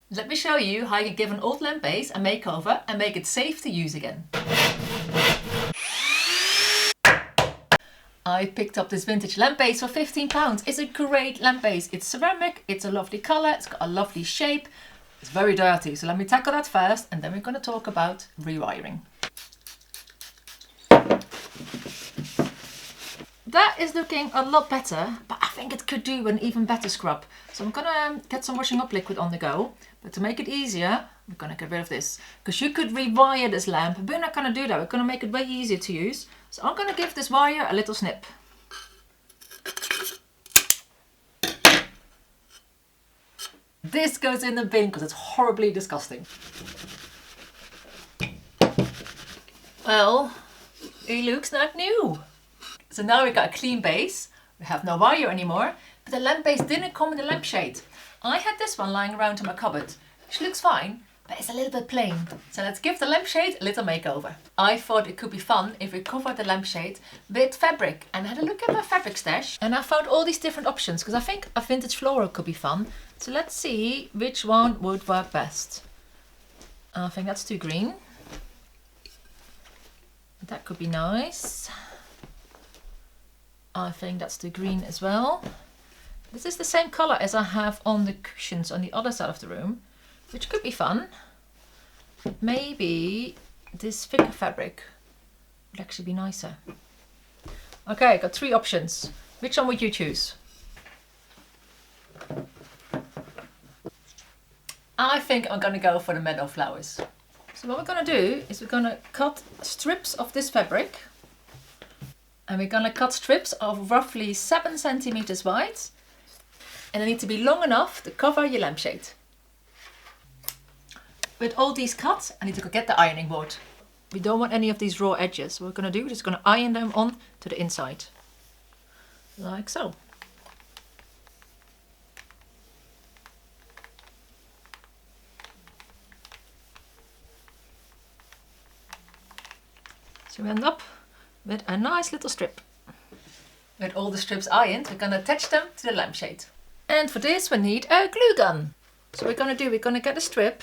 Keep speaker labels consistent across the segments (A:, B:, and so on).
A: Let me show you how you can give an old lamp base a makeover and make it safe to use again. I picked up this vintage lamp base for £15. It's a great lamp base. It's ceramic, it's a lovely colour, it's got a lovely shape. It's very dirty, so let me tackle that first and then we're going to talk about rewiring. That is looking a lot better, but I think it could do an even better scrub. So I'm gonna get some washing up liquid on the go, but to make it easier, we're gonna get rid of this. Because you could rewire this lamp, but we're not gonna do that. We're gonna make it way easier to use. So I'm gonna give this wire a little snip. This goes in the bin because it's horribly disgusting. Well, it looks like new. So now we've got a clean base. We have no wire anymore, but the lamp base didn't come in the lampshade. I had this one lying around in my cupboard, which looks fine, but it's a little bit plain. So let's give the lampshade a little makeover. I thought it could be fun if we covered the lampshade with fabric, and I had a look at my fabric stash and I found all these different options because I think a vintage floral could be fun. So let's see which one would work best. I think that's too green. That could be nice. I think that's the green as well. This is the same color as I have on the cushions on the other side of the room, which could be fun. Maybe this thicker fabric would actually be nicer. Okay, I got 3 options. Which one would you choose? I think I'm gonna go for the meadow flowers. So what we're gonna do is we're gonna cut strips of this fabric. And we're gonna cut strips of roughly 7 centimeters wide. And they need to be long enough to cover your lampshade. With all these cuts, I need to go get the ironing board. We don't want any of these raw edges. What we're gonna do is just gonna iron them on to the inside. Like so. So we end up with a nice little strip. With all the strips ironed, we're going to attach them to the lampshade. And for this we need a glue gun. So we're going to get a strip,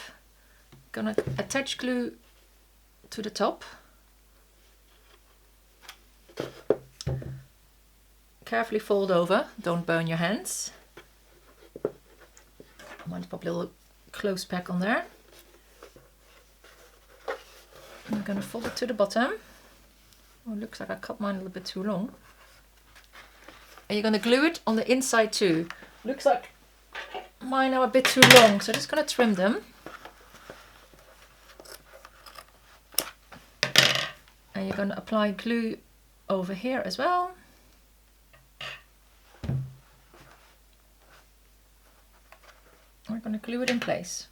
A: going to attach glue to the top. Carefully fold over, don't burn your hands. I want to pop a little close pack on there. I'm going to fold it to the bottom. Oh, it looks like I cut mine a little bit too long. And you're going to glue it on the inside too. Looks like mine are a bit too long, so I'm just going to trim them. And you're going to apply glue over here as well. We're going to glue it in place.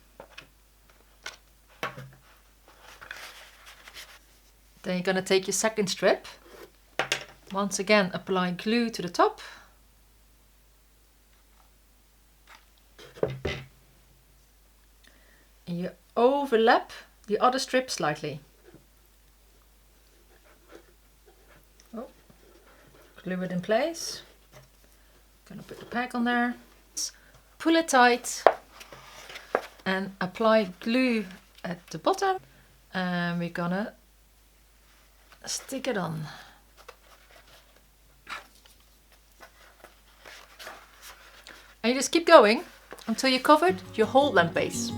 A: Then you're going to take your second strip. Once again, apply glue to the top. And you overlap the other strip slightly. Oh, glue it in place. Gonna put the pack on there. Pull it tight and apply glue at the bottom. And we're gonna stick it on. And you just keep going until you covered your whole lamp base.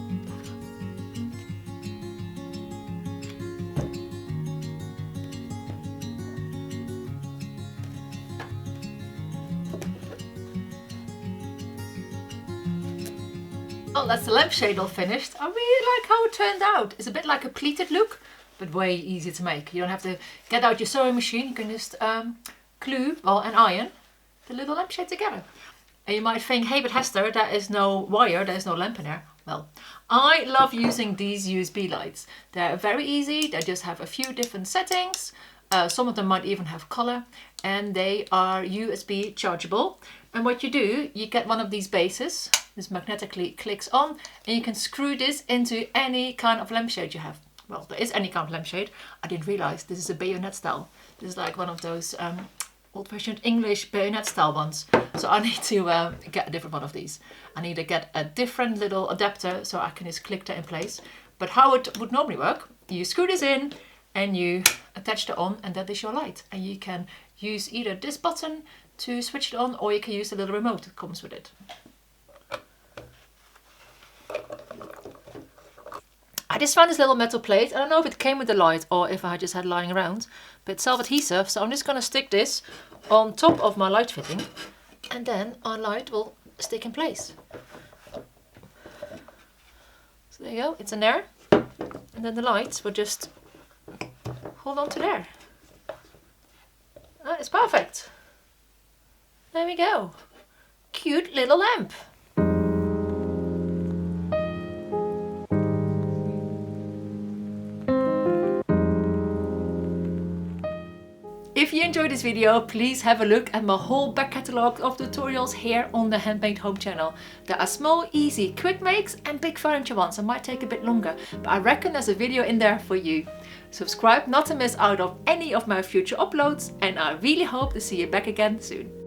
A: Well, that's the lampshade all finished. I really like how it turned out. It's a bit like a pleated look, but way easier to make. You don't have to get out your sewing machine. You can just glue, and iron the little lampshade together. And you might think, hey, but Hester, there is no wire, there's no lamp in there. Well, I love using these USB lights. They're very easy. They just have a few different settings. Some of them might even have color, and they are USB chargeable. And what you do, you get one of these bases. This magnetically clicks on, and you can screw this into any kind of lampshade you have. Well, there is any kind of lampshade. I didn't realize this is a bayonet style. This is like one of those old-fashioned English bayonet style ones. So I need to get a different one of these. I need to get a different little adapter so I can just click that in place. But how it would normally work, you screw this in and you attach it on, and that is your light. And you can use either this button to switch it on, or you can use the little remote that comes with it. I just found this little metal plate. I don't know if it came with the light or if I just had it lying around, but it's self-adhesive, so I'm just going to stick this on top of my light fitting, and then our light will stick in place. So there you go, it's in there, and then the lights will just hold on to there. That is perfect. There we go. Cute little lamp. If you enjoyed this video, please have a look at my whole back catalogue of tutorials here on the Handmade Home channel. There are small, easy, quick makes and big furniture ones that might take a bit longer, but I reckon there's a video in there for you. Subscribe not to miss out on any of my future uploads, and I really hope to see you back again soon.